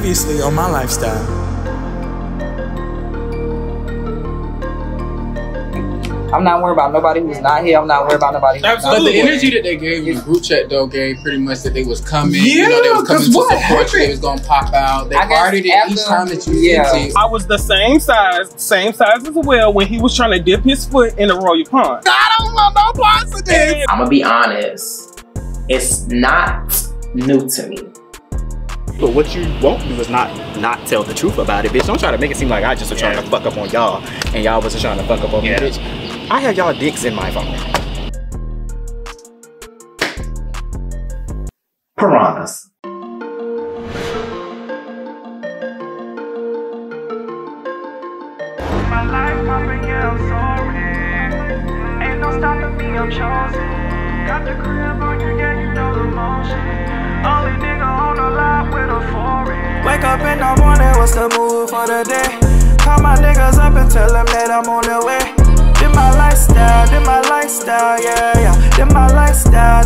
Previously on my lifestyle. I'm not worried about nobody who's not here. I'm not worried about nobody. But the energy that they gave in the group chat though gave pretty much that they was coming. Yeah, you know, they was coming to support happened? you. They was gonna pop out. They partied it each time that you sent it. I was the same size as well when he was trying to dip his foot in the Royal Pond. I don't want no parts of this. I'm gonna be honest. It's not new to me. But what you won't do is not tell the truth about it, bitch. Don't try to make it seem like I just was trying to fuck up on y'all and y'all wasn't trying to fuck up on me, bitch. I had y'all dicks in my phone. Piranhas. My life popping, yeah, I'm sorry. Ain't no stopping me, I'm chosen. Got the crib on you, yeah, you know the motion. Only nigga on the lot with a foreign. Wake up in the morning, what's the move for the day? Call my niggas up and tell them that I'm on the way. Did my lifestyle, yeah, yeah. Did my lifestyle,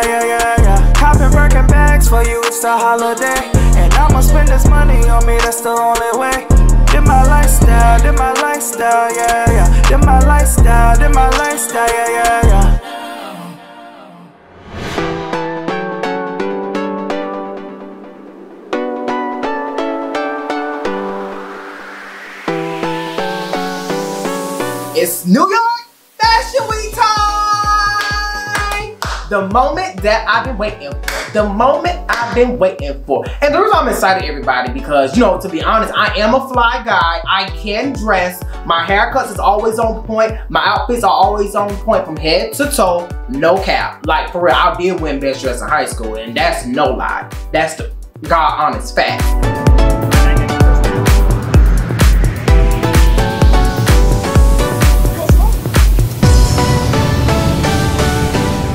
yeah, yeah. Copping Birkin bags for you, it's a holiday. And I'ma spend this money on me, that's the only way. Did my lifestyle, yeah, yeah. Did my lifestyle, yeah, yeah, yeah. It's New York Fashion Week time! The moment that I've been waiting for. The moment I've been waiting for. And the reason I'm excited, everybody, because, you know, to be honest, I am a fly guy. I can dress. My haircuts is always on point. My outfits are always on point from head to toe. No cap. Like, for real, I did win best dress in high school, and that's no lie. That's the God honest fact.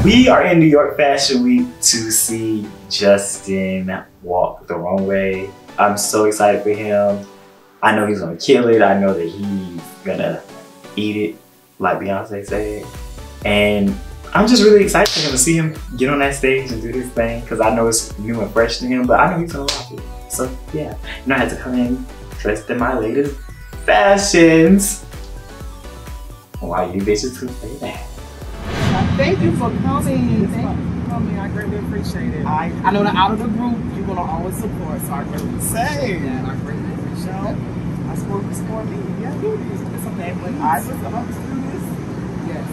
We are in New York Fashion Week to see Justin walk the runway. I'm so excited for him. I know he's gonna kill it. I know that he's gonna eat it, like Beyonce said. And I'm just really excited for him to see him get on that stage and do this thing, because I know it's new and fresh to him, but I know he's gonna love it. So yeah, you know, I had to come in dressed in my latest fashions. Why you bitches could say that? Thank you for coming. Thank you for coming. I greatly appreciate it. I know that out of the group, you're gonna always support, so I greatly appreciate that. I greatly appreciate it. I support me. Yeah, do this. It's okay, but I was supposed to do this. Yes.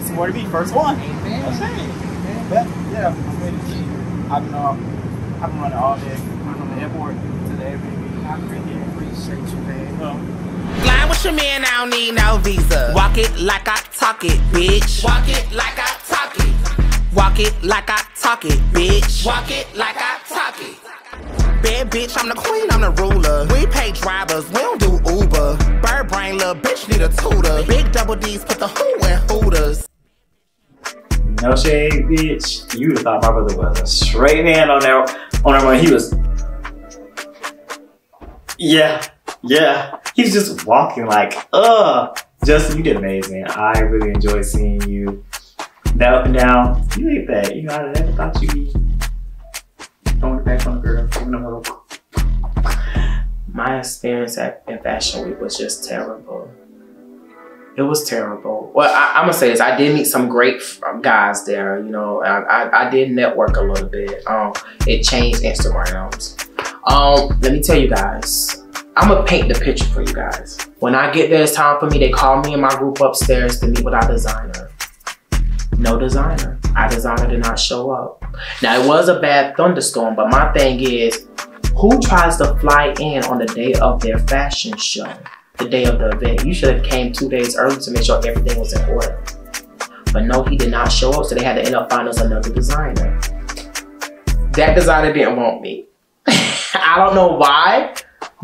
Support me, first one. Amen. Okay. Amen. But yeah, I'm ready to see you. I've been running all day from the airport to the Airbnb. I really appreciate you, man. Flying with your man, I don't need no visa. Walk it like I talk it, bitch. Walk it like I talk it. Walk it like I talk it, bitch. Walk it like I talk it. Bad bitch, I'm the queen, I'm the ruler. We pay drivers, we don't do Uber. Bird brain, little bitch need a tutor. Big double D's, put the who in Hooters. No shade, bitch. You would have thought my brother was a straight man on that one. He was, yeah. He's just walking like, Justin, you did amazing. I really enjoyed seeing you. That up and down, you hit that. You know, I never thought you'd be throwing it back on the girl, giving them a little. My experience in Fashion Week was just terrible. It was terrible. Well, I'm gonna say this. I did meet some great guys there. You know, I did network a little bit. It changed Instagrams. Let me tell you guys. I'm gonna paint the picture for you guys. When I get there, it's time for me. They call me and my group upstairs to meet with our designer. No designer. Our designer did not show up. Now, it was a bad thunderstorm, but my thing is, who tries to fly in on the day of their fashion show? The day of the event. You should have came 2 days early to make sure everything was in order. But no, he did not show up, so they had to end up finding us another designer. That designer didn't want me. I don't know why.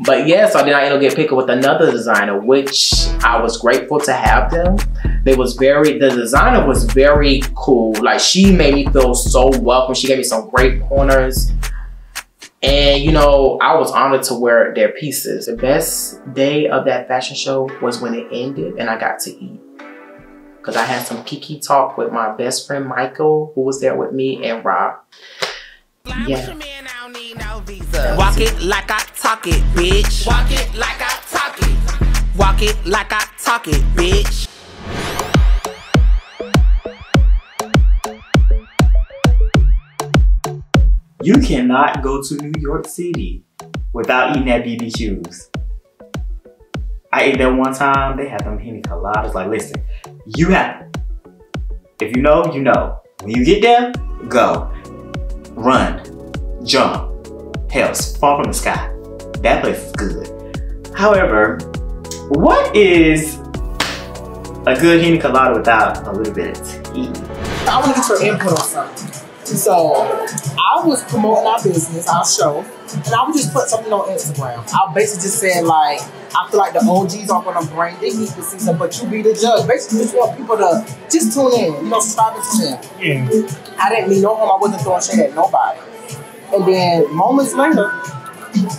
But yeah, so then I ended up getting picked up with another designer, which I was grateful to have them. The designer was very cool. Like, she made me feel so welcome. She gave me some great pointers. And you know, I was honored to wear their pieces. The best day of that fashion show was when it ended and I got to eat. Cause I had some kiki talk with my best friend Michael, who was there with me, and Rob. Yeah. visa. Walk it like I talk it, bitch. Walk it like I talk it. Walk it like I talk it, bitch. You cannot go to New York City without eating at BBQs. I ate there one time, they had them pina coladas. Like, listen, you have, if you know, you know. When you get there, go. Run. Jump. Hell, fall from the sky. That place is good. However, what is a good pina colada without a little bit of tea? I want to get your input on something. So, I was promoting our business, our show, and I would just put something on Instagram. I basically just said, like, I feel like the OGs aren't going to bring the heat this season, but you be the judge. Basically, just want people to just tune in, you know, subscribe and tune in. Yeah. I didn't mean no harm. I wasn't throwing shade at nobody. And then, moments later,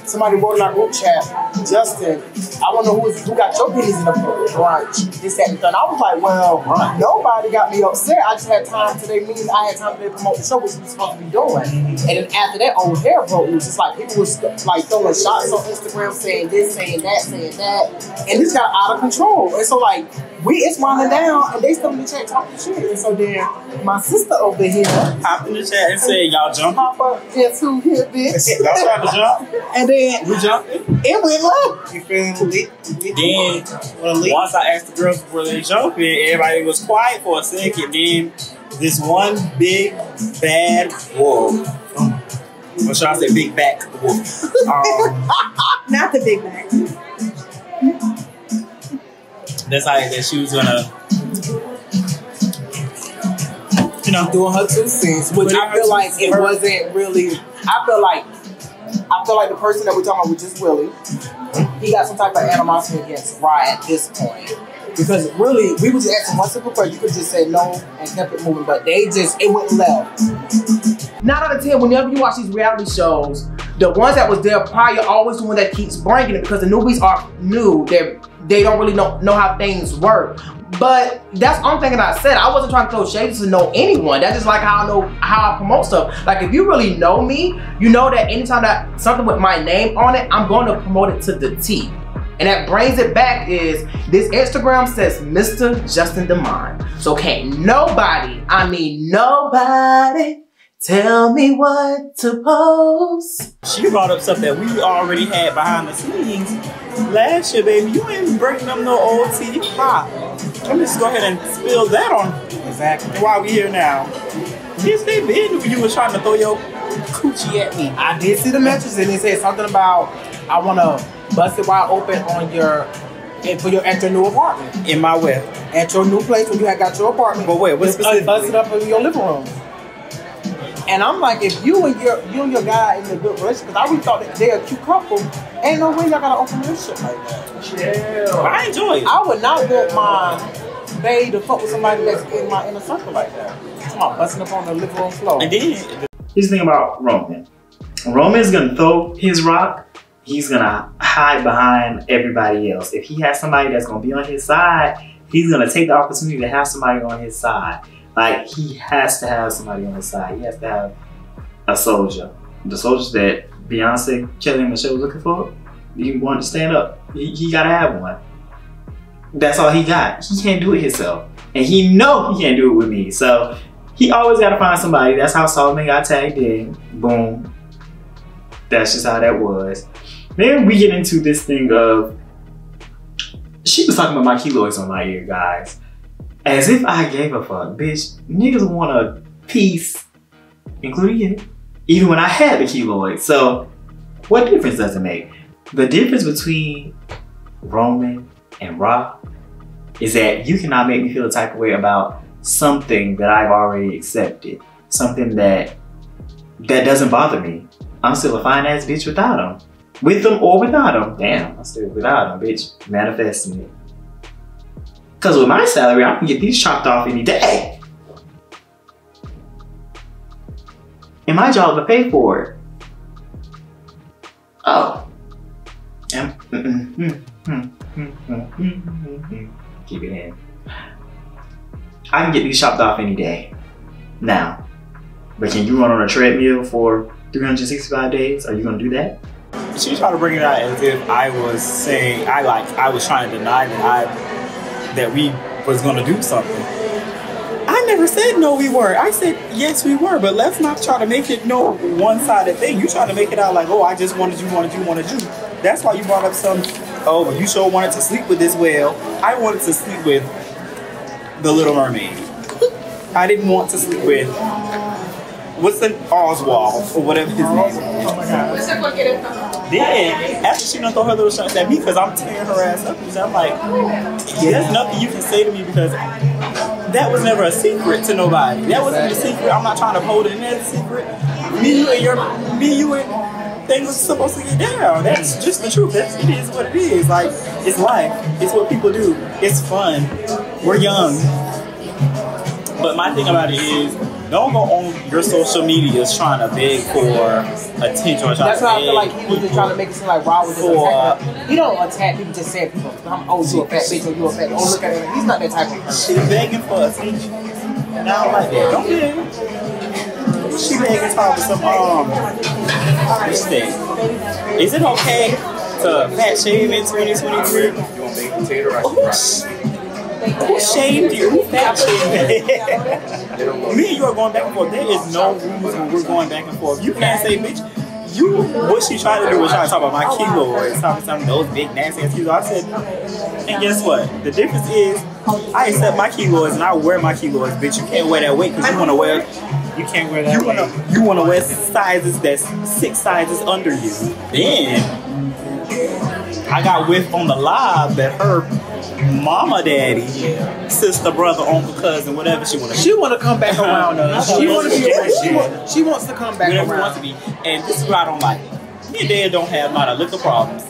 somebody wrote in our group chat, Justin, I want to know who got your pennies in the brunch, this, that, and that. And I was like, well, nobody got me upset. I just had time today, meaning I had time today to promote the show, which we were supposed to be doing. And then after that, old hair broke loose. It's like people was like throwing shots on Instagram, saying this, saying that. And this got out of control. And so like, it's winding down, and they still in the chat talking shit. And so then my sister over here Hop in the chat and say, y'all jump. Pop up into here, bitch. Y'all trying to jump? And then we jumped. It went left. You feeling lit? Then once I asked the girls before they jumped in, everybody was quiet for a second. Then this one big bad wolf. Or should I say big back wolf? Not the big back. Decided that she was gonna, you know, doing her 2 cents, which I feel like it wasn't really. I feel like the person that we're talking about, which is Willie, he got some type of animosity against Rye at this point. Because really, we were just asking one simple question. You could just say no and kept it moving, but it went left. 9 out of 10, whenever you watch these reality shows, the ones that was there prior always the one that keeps bringing it, because the newbies are new. They don't really know how things work. But that's the only thing that I said. I wasn't trying to throw shade to know anyone. That's just like how I know how I promote stuff. Like if you really know me, you know that anytime that something with my name on it, I'm going to promote it to the T. And that brings it back is this Instagram says Mr. Justin Demond. So can't nobody, I mean nobody, tell me what to post. She brought up stuff that we already had behind the scenes last year, baby. You ain't bringing them no old tea. Let me just go ahead and spill that on. Exactly. Why we here now? Yes, they been when you was trying to throw your coochie at me. I did see the messages and it said something about I want to bust it wide open on at your new apartment. In my way. At your new place where you had got your apartment. But wait, what's specifically? Bust it up in your living room. And I'm like, if you and your guy in a good relationship, because I really thought that they're a cute couple, ain't no way y'all gotta open this shit like that. Yeah. I enjoy it. I would not want my babe to fuck with somebody that's in my inner circle like that. I'm about busting up on the living room floor. And then here's the thing about Roman. Roman's gonna throw his rock, he's gonna hide behind everybody else. If he has somebody that's gonna be on his side, he's gonna take the opportunity to have somebody on his side. Like, he has to have somebody on his side. He has to have a soldier. The soldiers that Beyonce, Kelly, and Michelle was looking for, he wanted to stand up. He gotta have one. That's all he got. He can't do it himself. And he know he can't do it with me. So, he always gotta find somebody. That's how Solomon got tagged in. Boom. That's just how that was. Then we get into this thing of, she was talking about my keloids on my ear, guys. As if I gave a fuck, bitch. Niggas want a piece, including you, even when I had the keloids. So, what difference does it make? The difference between Roman and Ra is that you cannot make me feel the type of way about something that I've already accepted. Something that doesn't bother me. I'm still a fine ass bitch without them. With them or without them. Damn, I'm still without them, bitch. Manifesting it. Because with my salary, I can get these chopped off any day. And my job to pay for it. Oh. Keep it in. I can get these chopped off any day. Now. But can you run on a treadmill for 365 days? Are you gonna do that? She tried to bring it out as if I was saying I was trying to deny that we was gonna do something. I never said no we were. I said yes we were, but let's not try to make it no one-sided thing. You try to make it out like, oh, I just wanted you. That's why you brought up some, oh, you sure wanted to sleep with this whale. I wanted to sleep with the Little Mermaid. I didn't want to sleep with, what's the Oswald or whatever his name is. Oh my God. Then, after she done throw her little shots at me because I'm tearing her ass up, I'm like, there's nothing you can say to me because that was never a secret to nobody. That wasn't a secret. I'm not trying to hold it in as a secret. Me, you and things are supposed to get down. That's just the truth. It is what it is. Like, it's life. It's what people do. It's fun. We're young. But my thing about it is, don't go on your social medias trying to beg for attention. Or That's why I feel like he was just trying to make it seem like Rob was just attacking. He don't attack people, just saying people, you a fat bitch or you a fat bitch. Oh, look at him. He's not that type of person. She begging for attention. And I don't like that. Don't beg. She begging for some respect. Is it okay to fat shame in 2023? Who shamed you? Who fat shamed you? Me and you are going back and forth. There is no reason we're going back and forth. You can't say, bitch, what she tried to do was try to talk about my keloids, talking some of those big nasty ass keloids. I said, and guess what? The difference is, I accept my keloids and I wear my keloids, bitch. You can't wear that weight because you want to wear. You can't wear that weight. You want to wear sizes that's 6 sizes under you. Then I got whiffed on the live that her mama, daddy, sister, brother, uncle, cousin, whatever she want to be. She want to come back around us. She wants to come back whatever around. Wants to be. And this is what I don't like. Me and Dad don't have not a lick of problems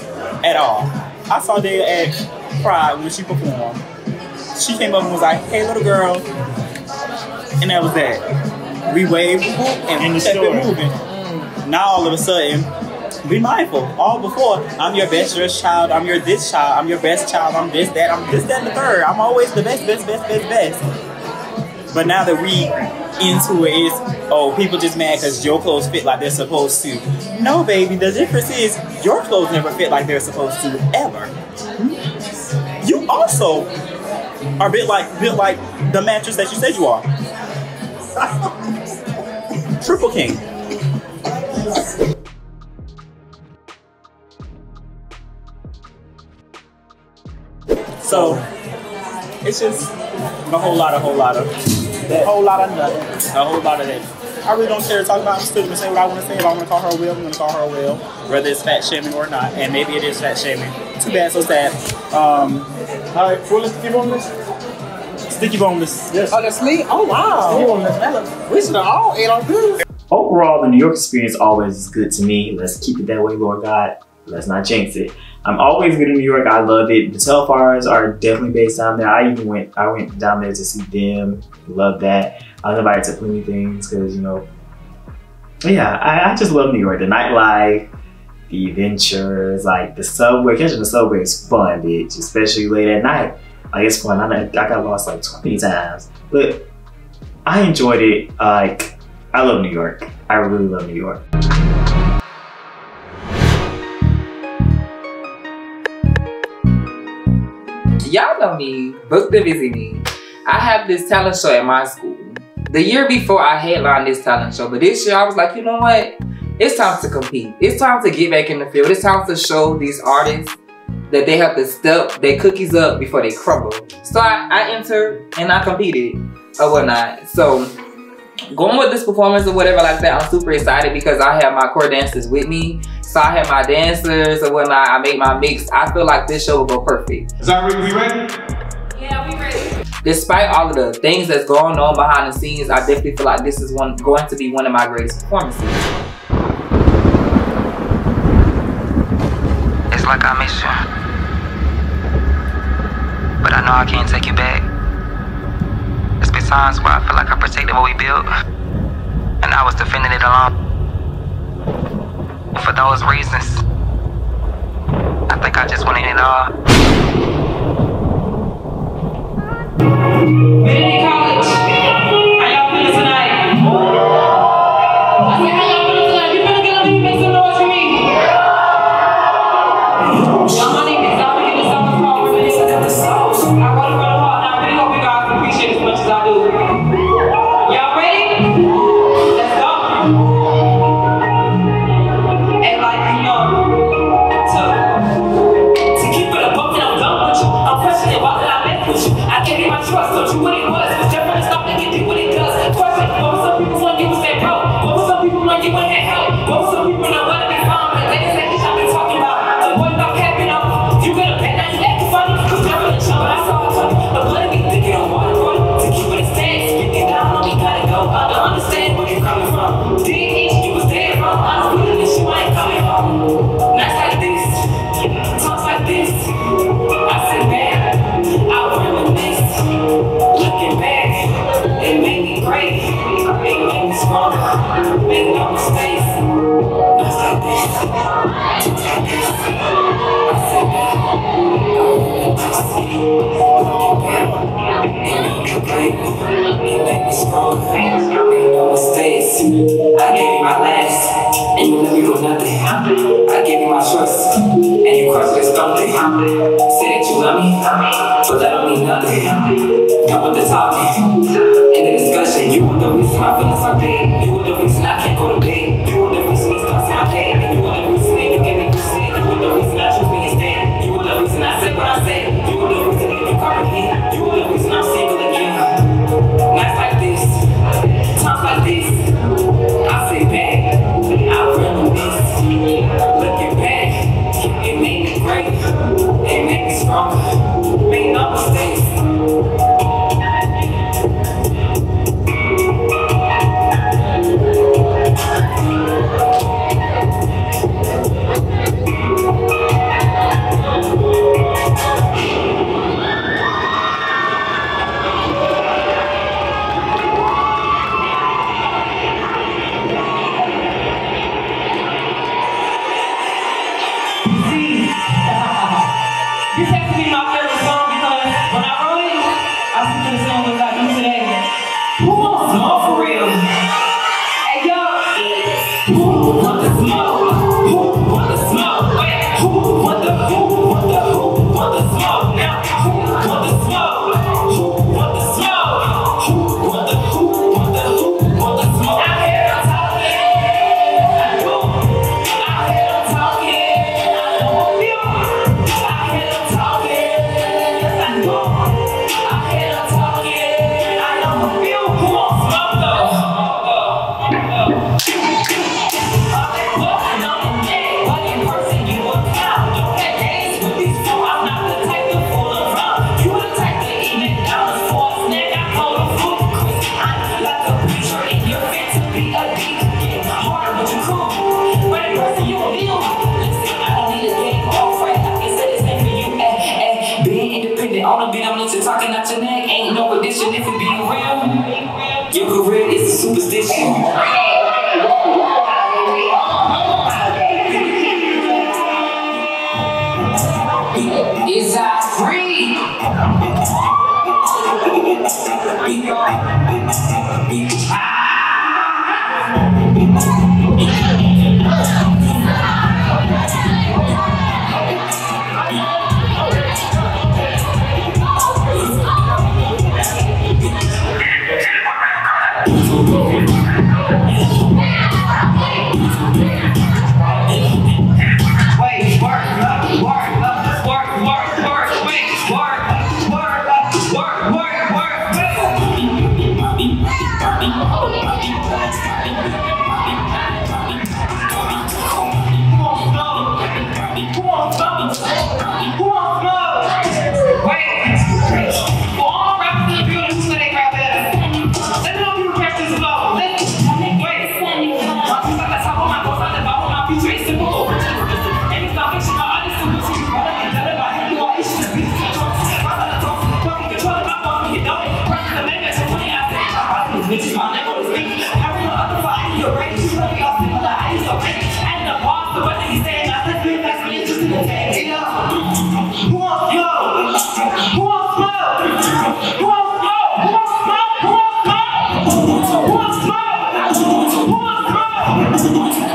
at all. I saw Dad at Pride when she performed. She came up and was like, hey, little girl. And that was that. We waved and kept it moving. Now all of a sudden, be mindful. All before, I'm your best child, I'm your this child, I'm your best child, I'm this, that, and the third. I'm always the best. But now that we into it, it's, oh, people just mad because your clothes fit like they're supposed to. No, baby, the difference is your clothes never fit like they're supposed to, ever. You also are built like the mattress that you said you are. Triple King. So it's just a whole lot of that. A whole lot of nothing. A whole lot of that. I really don't care to talk about it. I'm still gonna say what I want to say. If I want to call her a whale, I'm gonna call her a whale, whether it's fat shaming or not. And maybe it is fat shaming. Too bad, so sad. All right, full sticky boneless. Sticky boneless. Yes. Oh, that's me. Oh wow. We should have all ate on good. Overall, the New York experience always is good to me. Let's keep it that way, Lord God. Let's not jinx it. I'm always good in New York. I love it. The Telfars are definitely based down there. I went down there to see them. Love that. I was invited to plenty of things because, you know, yeah, I just love New York. The nightlife, the adventures, like the subway. Catching the subway is fun, bitch, especially late at night. Like, it's fun. I got lost like 20 times, but I enjoyed it. Like, I love New York. I really love New York. Y'all know me, book the busy me. I have this talent show at my school. The year before I headlined this talent show, but this year I was like, you know what? It's time to compete. It's time to get back in the field. It's time to show these artists that they have to step their cookies up before they crumble. So I entered and I competed or whatnot. So going with this performance or whatever like that, I'm super excited because I have my core dancers with me. So I have my dancers or whatnot. I make my mix. I feel like this show will go perfect. Zy'Reque, we ready? Yeah, we ready. Despite all of the things that's going on behind the scenes, I definitely feel like this is going to be one of my greatest performances. It's like I miss you, but I know I can't take you back. There's been times where I feel like I protected what we built, and I was defending it alone. For those reasons, I think I just wanted it all. Trinity College, how y'all feeling tonight? I said, how y'all feeling tonight? You feeling Somebody make some noise for me. Y'all money is out here in the summer called Release of the Souls. I want to run hard now. I really hope you guys appreciate it as much as I do. Y'all ready? Let's go. And like, you know, to keep it above and I'm done with you. I'm questioning why did I mess with you? I gave you my trust, told you what it was. Was just trying to stop and get you what it does. Question, what was some people when you was that broke? What was some people when you went that help? What was some people that wanted to be found? But they didn't say this I've been talking about. The boy stop capping up. You gonna bet now you acting funny? Cause never the show, I saw it. The blood be thinking on water, boy. To keep it a stand, speaking down on me, gotta go. I don't understand where you coming from. D.H. you was dead wrong. I don't feel this, you ain't coming home. Nights like this, talks like this. I sit back, I reminisce. Looking back, it made me great. It made me stronger. Made no mistakes. Nights like this, talks like this. I sit back, I reminisce. Looking back, it made me stronger. Made no mistakes. I gave you my last, and you never knew nothing. I gave you my trust, and you crushed it, stumped it. Say that you love me, but that don't mean nothing. Done with the talking, in the discussion. You were the reason my feelings are dead. You were the reason I can't go to bed. You were the reason it starts in my head. And you were the reason that you gave me consent. You were the reason I chose me instead. You were the reason I said what I said. You were the reason that you comprehend. You were the reason I'm single again. Nights like this, times like this, I sit back, I reminisce. Looking back, it made me great, it made me stronger, made no mistakes. This has to be my favorite song because when I wrote it, I was thinking the song was like, do today. Who wants smoke for real? Hey yo, who want the smoke? Who want the smoke? Wait, who want the smoke? Now, who want the smoke? Who want the smoke? Who want the smoke? I hear them talking, I do. I hear them talking, I don't feel. I hear them talking, I know. I hear them talking, I don't feel. Who wants smoke though? All that walking on the neck, but in person you a clown. Don't play games with these fools. I'm not the type to fool around. You the type to eat McDonald's for a snack. I call them food Chris. I'm like a preacher and you're fit to be a deacon. Getting harder but you cool. But in person you a deal. Listen, I don't need a game off right. I can say the same for you. Being independent on the beat, I'm into talking out your neck. Ain't no addition if it being real. Your career is a superstition. Is I free?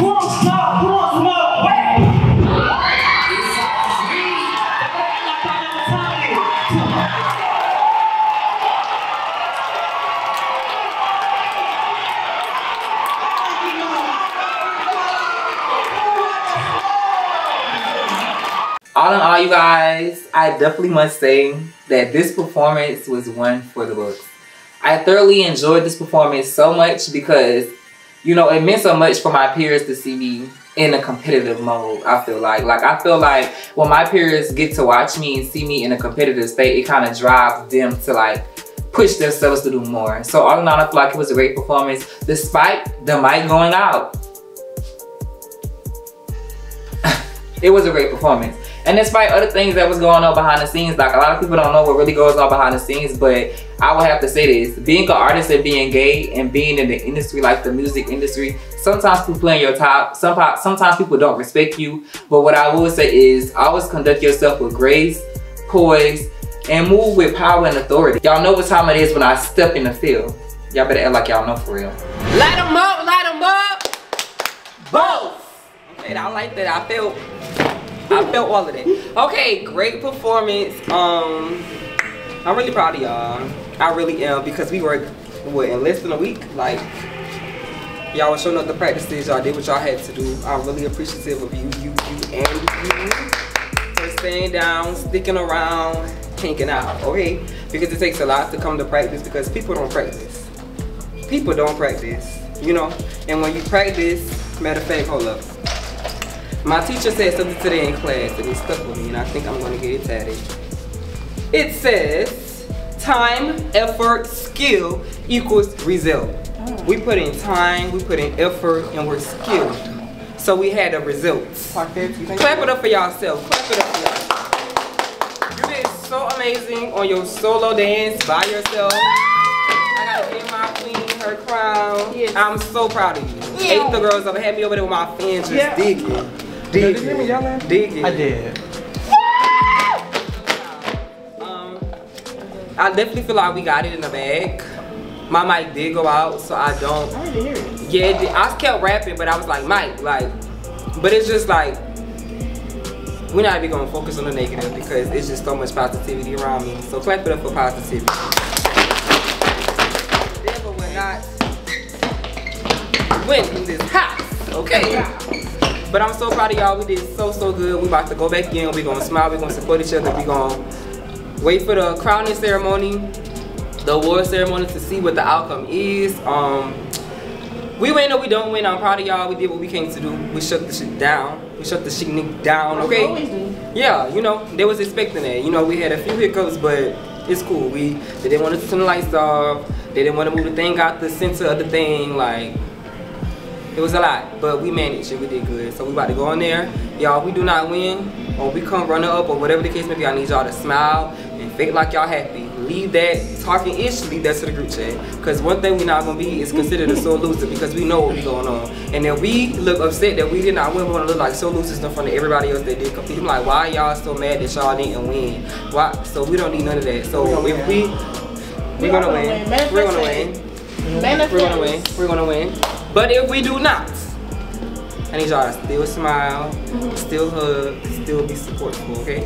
Who wants smoke? All in all, you guys, I definitely must say that this performance was one for the books. I thoroughly enjoyed this performance so much because, you know, it meant so much for my peers to see me in a competitive mode. I feel like when my peers get to watch me and see me in a competitive state, it kind of drives them to like push themselves to do more. So all in all, I feel like it was a great performance despite the mic going out. It was a great performance. And despite other things that was going on behind the scenes, like a lot of people don't know what really goes on behind the scenes, but I would have to say this. Being an artist and being gay and being in the industry like the music industry, sometimes people play on your top, sometimes people don't respect you. But what I will say is always conduct yourself with grace, poise, and move with power and authority. Y'all know what time it is when I step in the field. Y'all better act like y'all know for real. Light them up, light them up. Both. Okay, I like that. I felt all of that. Okay, great performance. I'm really proud of y'all. I really am, because we worked, what, in less than a week? Like, y'all were showing up the practices, y'all did what y'all had to do. I'm really appreciative of you for staying down, sticking around, hanging out, okay? Because it takes a lot to come to practice, because people don't practice. People don't practice, you know? And when you practice, matter of fact, hold up. My teacher said something today in class and it stuck with me, and I think I'm gonna get it tatted. It says, time, effort, skill equals result. We put in time, we put in effort, and we're skilled. So we had a result. Clap it up for yourself. Clap it up for yourself. You did so amazing on your solo dance by yourself. I gotta give my queen her crown. Yes. I'm so proud of you. Yeah. 8 the girls up, had me over there with my fans just digging. Digging. I did. I definitely feel like we got it in the bag. My mic did go out, so I don't. I didn't hear it. Yeah, I kept rapping, but I was like, Mike, like, but it's just like, we're not even gonna focus on the negative because it's just so much positivity around me. So clap it up for positivity. The devil will not win in this house, okay? But I'm so proud of y'all. We did so good. We about to go back in. We gonna smile. We gonna support each other. We gonna wait for the crowning ceremony, the award ceremony, to see what the outcome is. We win or we don't win. I'm proud of y'all. We did what we came to do. We shut the shit down. We shut the shit down. Okay. Yeah, you know they was expecting that. You know we had a few hiccups, but it's cool. They didn't want to turn the lights off. They didn't want to move the thing out the center of the thing. Like, it was a lot, but we managed it. We did good. So we about to go in there. Y'all, we do not win, or we come runner up, or whatever the case may be, I need y'all to smile and fake like y'all happy. Leave that talking ish, leave that to the group chat. Because one thing we not going to be is considered a sore loser, because we know what be going on. And then we look upset that we did not win. We're going to look like sore losers in front of everybody else that did compete. I'm like, why y'all so mad that y'all didn't win? Why? So we don't need none of that. So if we're going to win. We're going to win. We're going to win. We're going to win. But if we do not, I need y'all to still smile, still hug, still be supportful, okay?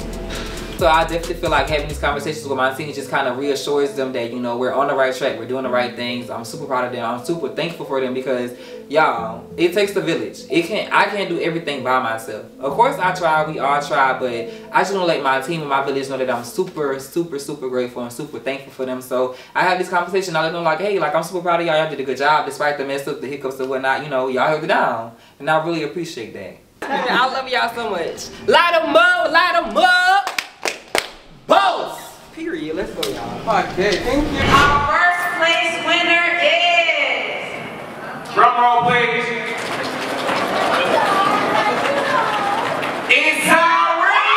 So I definitely feel like having these conversations with my team just kind of reassures them that, you know, we're on the right track, we're doing the right things. I'm super proud of them. I'm super thankful for them because, y'all, it takes the village. I can't do everything by myself. Of course I try, we all try, but I just want to let my team and my village know that I'm super grateful and super thankful for them. So I have this conversation, I let them like, hey, like, I'm super proud of y'all. Y'all did a good job despite the mess up, the hiccups and whatnot. You know, y'all held it down. And I really appreciate that. I love y'all so much. Light them up, light them up. Both! Period. Let's go, y'all. Okay, thank you. Our first place winner is... Drum roll, please. It's Zy'Reque!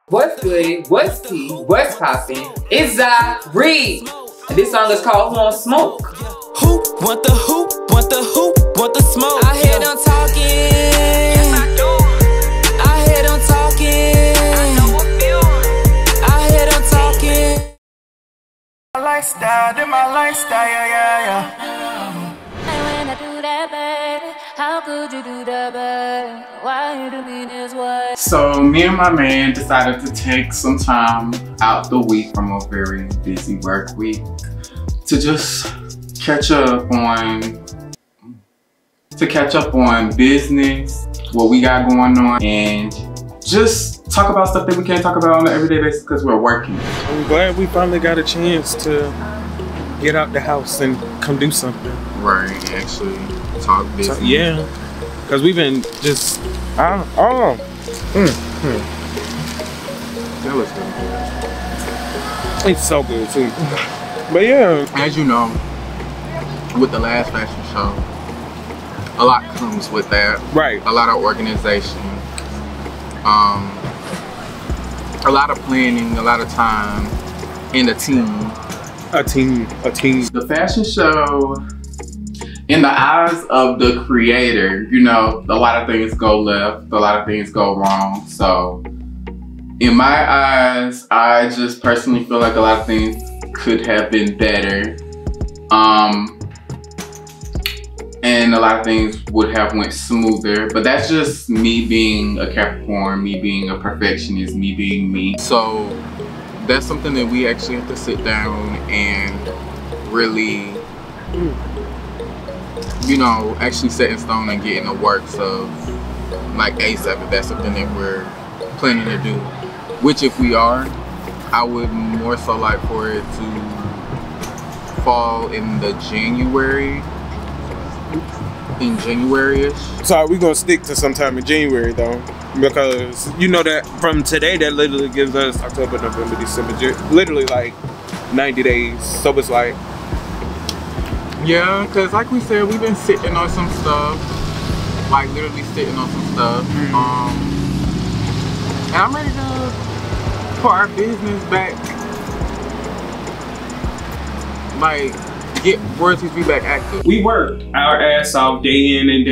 What's good? What's tea? What's poppin'? It's Zy'Reque. And this song is called Who Want Smoke? Who want the hoop? Want the hoop? Want the smoke? I hear them talking. Yes, I do. I hear them talking. I know a few. I hear them talking. My lifestyle, did my lifestyle, yeah. And when I do that, baby, how could you do that, baby? Why you do me this way? So me and my man decided to take some time out the week from a very busy work week to just catch up on business, what we got going on, and just talk about stuff that we can't talk about on an everyday basis because we're working. I'm glad we finally got a chance to get out the house and come do something. Right, actually talk business. So, yeah, because we've been just, That looks really good. It's so good too. But yeah. As you know, with the last fashion show, a lot comes with that. Right. A lot of organization. A lot of planning, a lot of time, and a team. A team. The fashion show, in the eyes of the creator, you know, a lot of things go left, a lot of things go wrong. So, in my eyes, I just personally feel like a lot of things could have been better. And a lot of things would have went smoother, but that's just me being a Capricorn, me being a perfectionist, me being me. So that's something that we actually have to sit down and really, you know, actually set in stone and get in the works of like ASAP, if that's something that we're planning to do. Which if we are, I would more so like for it to fall in the January-ish. So we're gonna stick to sometime in January though, because you know that from today that literally gives us October, November, December, literally like 90 days. So it's like, yeah, because like we said, we've been sitting on some stuff, like literally sitting on some stuff. And I'm ready to put our business back, like get royalties be back active. we worked our ass off day in and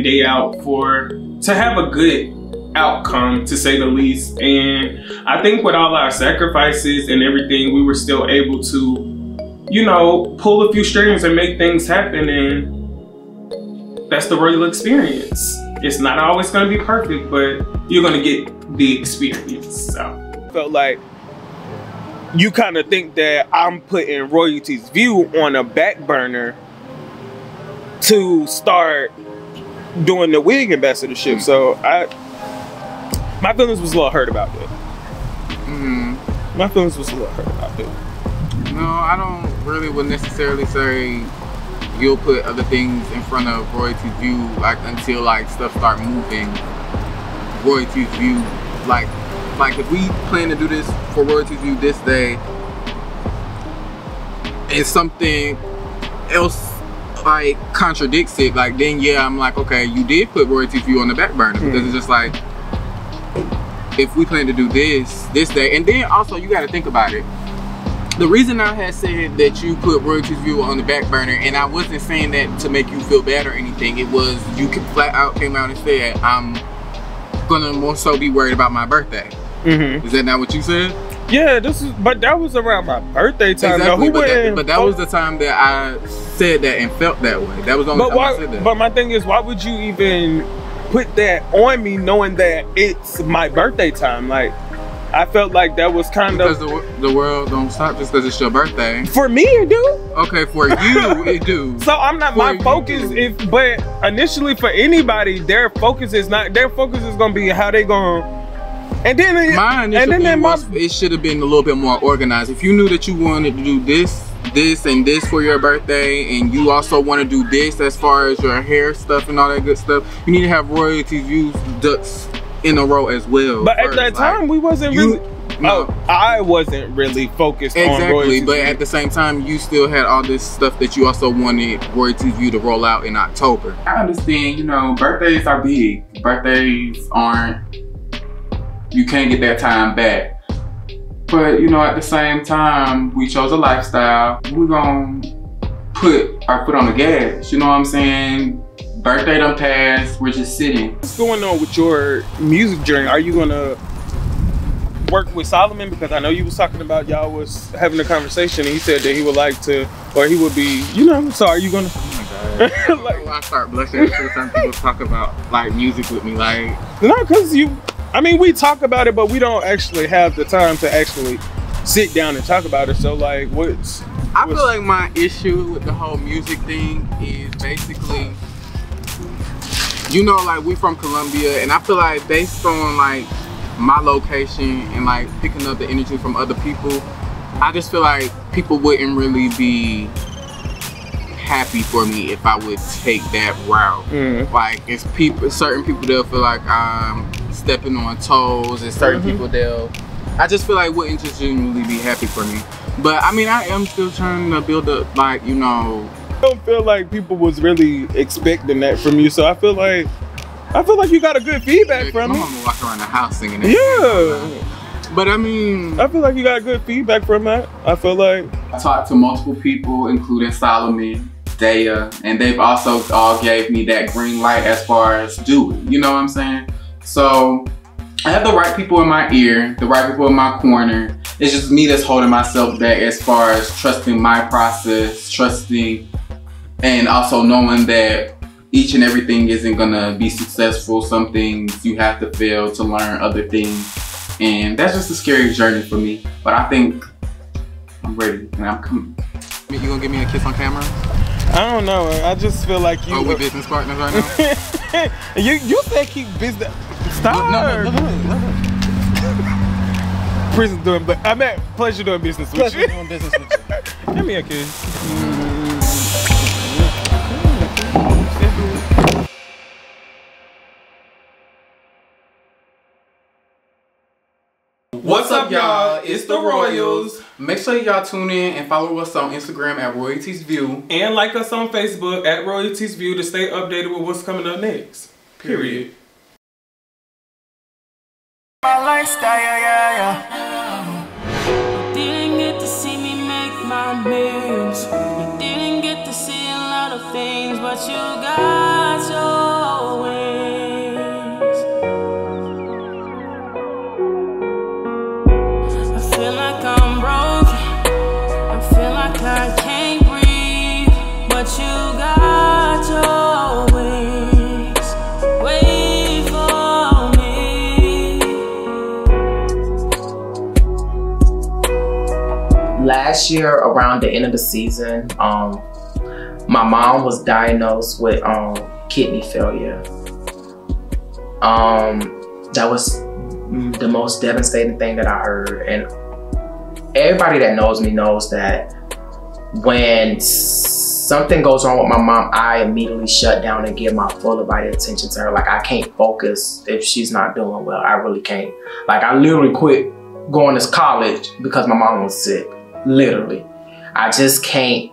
day out to have a good outcome, to say the least. And I think with all our sacrifices and everything, we were still able to, you know, pull a few strings and make things happen. And that's the Royal experience. It's not always gonna be perfect, but you're gonna get the experience. So felt like you kind of think that I'm putting Royalty's View on a back burner to start doing the wig ambassadorship. So my feelings was a little hurt about that. My feelings was a little hurt about that. No, I don't really would necessarily say you'll put other things in front of Royalty's View, like until like stuff start moving. Royalty's View, like if we plan to do this for Royalty's View this day, and something else like contradicts it, like then yeah, I'm like, okay, you did put Royalty's View on the back burner, because it's just like, if we plan to do this day, and then also you got to think about it. The reason I had said that you put Royalty's View on the back burner, and I wasn't saying that to make you feel bad or anything, it was you flat out came out and said, I'm gonna more so be worried about my birthday. Is that not what you said? Yeah, but that was around my birthday time. Exactly, but that was the time that I said that and felt that way. That was the only time I said that. But my thing is, why would you even put that on me knowing that it's my birthday time? Like, I felt like that was kind of... Because the world don't stop just because it's your birthday. For me, it do. Okay, for you, it do. So I'm not, my focus is, but initially for anybody, their focus is gonna be how they gonna... And then it should have been a little bit more organized. If you knew that you wanted to do this, and this for your birthday, and you also want to do this as far as your hair stuff and all that good stuff, you need to have Royalty's View ducks in a row as well. But at that time, we wasn't really... No, I wasn't really focused on Royalty's View. But at the same time, you still had all this stuff that you also wanted Royalty's View to roll out in October. I understand, you know, birthdays are big. Birthdays aren't... You can't get that time back. But, you know, at the same time, we chose a lifestyle. We're gonna put our foot on the gas. You know what I'm saying? Birthday done passed. We're just sitting. What's going on with your music journey? Are you gonna work with Solomon? Because I know you was talking about y'all was having a conversation and he said that he would like to, or he would be, you know, so are you gonna... Oh my God. Like, I start blushing every time people talk about like music with me, like... No, because you... I mean, we talk about it, but we don't actually have the time to actually sit down and talk about it. So like, I feel like my issue with the whole music thing is basically, you know, like we from Columbia, and I feel like based on like my location and like picking up the energy from other people, I just feel like people wouldn't really be happy for me if I would take that route. Like it's certain people they'll feel like I'm stepping on toes, and certain people I just feel like wouldn't just genuinely be happy for me. But I mean, I am still trying to build up, like, you know. I don't feel like people was really expecting that from you, so I feel like you got a good feedback from me. I'm gonna walk around the house singing that. Yeah. But I mean, I feel like you got good feedback from that. I feel like I talked to multiple people, including Solomon, Daya, and they've also all gave me that green light as far as do it. You know what I'm saying? So I have the right people in my ear, the right people in my corner. It's just me that's holding myself back as far as trusting my process, trusting, and also knowing that each and everything isn't gonna be successful. Some things you have to fail to learn other things. And that's just a scary journey for me. But I think I'm ready and I'm coming. You gonna give me a kiss on camera? I don't know. I just feel like you. Oh, we business partners right now? you said keep business. Stop. No. Prison doing, but I meant pleasure doing business with you. Doing business with you. Give me a kiss. What's up, y'all? It's the Royals. Make sure y'all tune in and follow us on Instagram at Royalties View. And like us on Facebook at Royalties View to stay updated with what's coming up next. Period. My lifestyle, yeah. You didn't get to see me make my millions. You didn't get to see a lot of things, but you got your wings. I feel like I'm broken. I feel like I can't breathe, but you got your wings. Wait for me. Last year, around the end of the season, my mom was diagnosed with kidney failure. That was the most devastating thing that I heard, and everybody that knows me knows that when something goes wrong with my mom, I immediately shut down and give my full body attention to her. Like, I can't focus if she's not doing well. I really can't. Like, I literally quit going to college because my mom was sick. Literally. I just can't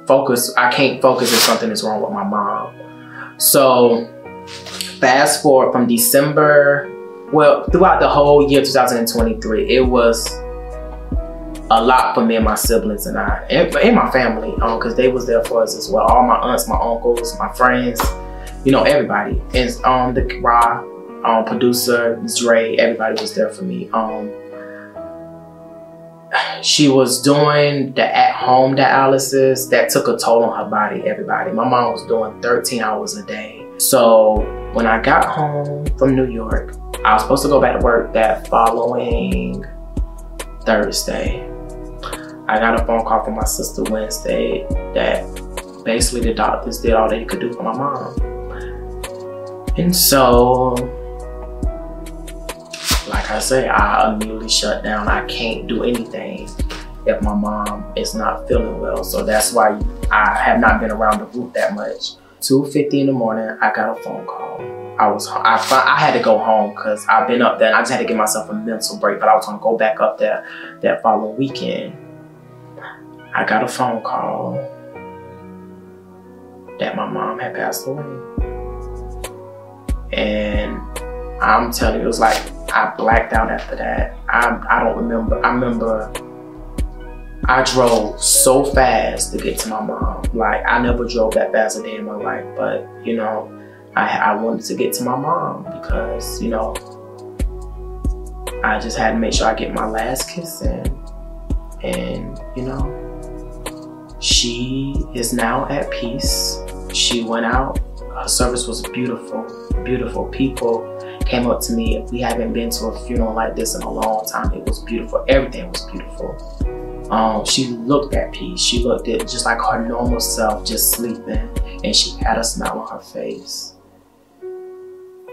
focus. I can't focus if something is wrong with my mom. So fast forward from December, well, throughout the whole year 2023, it was a lot for me and my siblings and I, and my family, because they was there for us as well. All my aunts, my uncles, my friends, you know, everybody. And the Ra, producer, Zy'Reque, everybody was there for me. She was doing the at-home dialysis that took a toll on her body, everybody. My mom was doing 13 hours a day. So when I got home from New York, I was supposed to go back to work that following Thursday. I got a phone call from my sister Wednesday that basically the doctors did all they could do for my mom. And so, like I say, I immediately shut down. I can't do anything if my mom is not feeling well. So that's why I have not been around the group that much. 2:50 in the morning, I got a phone call. I had to go home because I've been up there and I just had to give myself a mental break, but I was gonna go back up there that following weekend. I got a phone call that my mom had passed away. And I'm telling you, it was like I blacked out after that. I don't remember. I remember I drove so fast to get to my mom. Like, I never drove that fast a day in my life, but you know, I wanted to get to my mom because, you know, I just had to make sure I get my last kiss in. And, you know, she is now at peace. She went out. Her service was beautiful, beautiful people. came up to me. We haven't been to a funeral like this in a long time. It was beautiful. Everything was beautiful. She looked at peace. She looked at just like her normal self, just sleeping, and she had a smile on her face.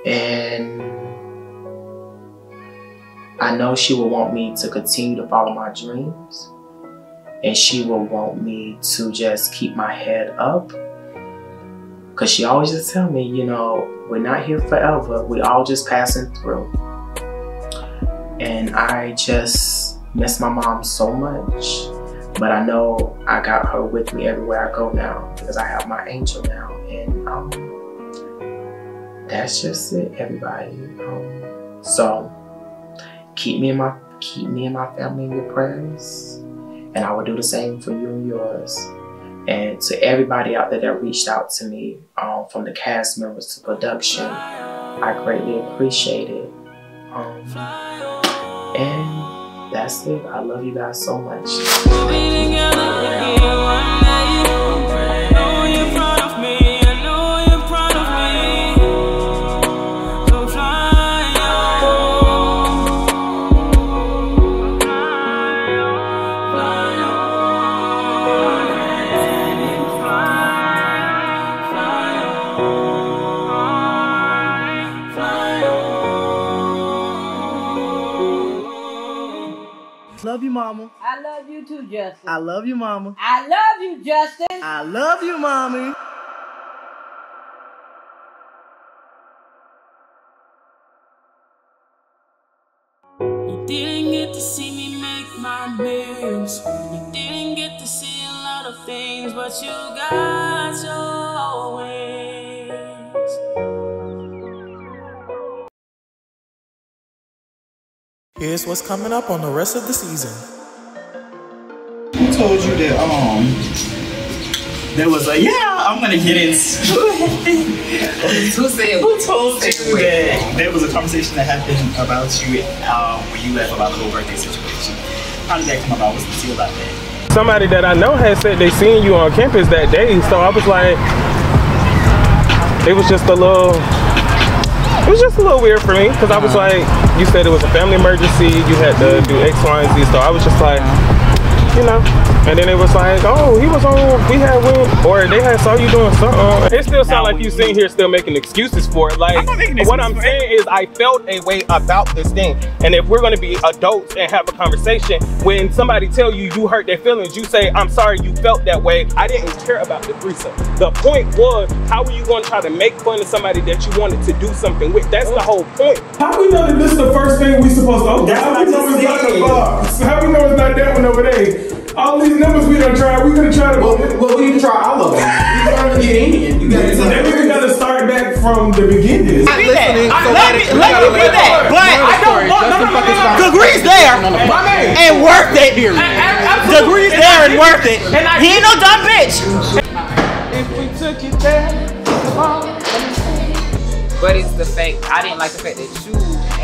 And I know she will want me to continue to follow my dreams, and she will want me to just keep my head up, because she always just tell me, you know, we're not here forever. We all just passing through. And I just miss my mom so much, but I know I got her with me everywhere I go now, because I have my angel now. And that's just it, everybody. So keep me and my family in your prayers, and I will do the same for you and yours. And to everybody out there that reached out to me, from the cast members to production, I greatly appreciate it. And that's it. I love you guys so much. Love you, mama. I love you too, Justin. I love you, mama. I love you, Justin. I love you, mommy. You didn't get to see me make my moves. You didn't get to see a lot of things, but you got your ways. Here's what's coming up on the rest of the season. Who told you that there was a I'm gonna get into it. Who said? Who told you that there was a conversation that happened about you when you left about the whole birthday situation? How did that come about? What's the deal about that? Somebody that I know had said they seen you on campus that day, so I was like, it was just a little weird for me, because I was like, you said it was a family emergency, you had to do X, Y, and Z, so I was just like, you know. And then it was like, oh, he was on, we had went, or they had saw you doing something. It still sounds like you sitting here still making excuses for it. Like, what I'm saying is I felt a way about this thing. And if we're gonna be adults and have a conversation, when somebody tell you you hurt their feelings, you say, I'm sorry you felt that way. I didn't care about the threesome. The point was, how are you gonna try to make fun of somebody that you wanted to do something with? That's the whole point. How we know that this is the first thing we supposed to do? How we know it's not the box? How we know it's not that one over there? All these numbers we done tried, we gonna try to. Well, we need to try all of them. You gotta get in. You gotta. We gotta start back from the beginning. Let me be that. But I don't want Degree's there and worth it. Degree's there and worth it. He ain't no dumb bitch. If we took it there, But it's the fact, I didn't like the fact that you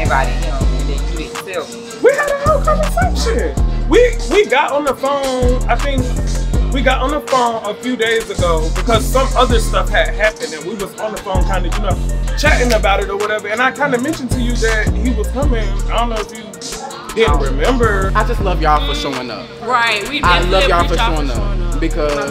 invited him and then you didn't tell me. We had a whole conversation. We got on the phone, I think we got on the phone a few days ago because some other stuff had happened and we was on the phone kind of, you know, chatting about it or whatever. And I kind of mentioned to you that he was coming. I don't know if you didn't remember. I just love y'all for showing up. Right. I love y'all for showing up because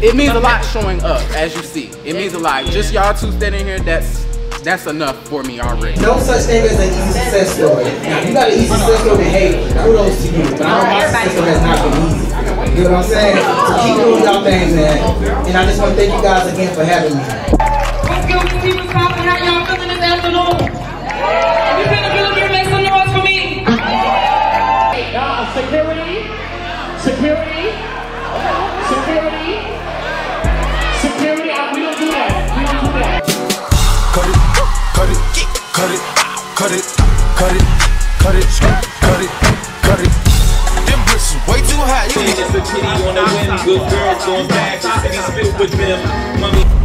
it means a lot showing up, as you see. It means a lot. Just y'all two standing here, that's enough for me already. No such thing as an easy success story. Now, you got an easy success story, hey, kudos to you. But I don't have a success story that's not been easy. You know what I'm saying? So keep doing y'all things, man. And I just want to thank you guys again for having me. What's good with people talking? How y'all feeling this afternoon? If you feeling good, you make some noise for me. security. We don't do that. Cut it. Them bricks way too high. It's a kitty on the wind, good girls going back. City spit with them. Mommy.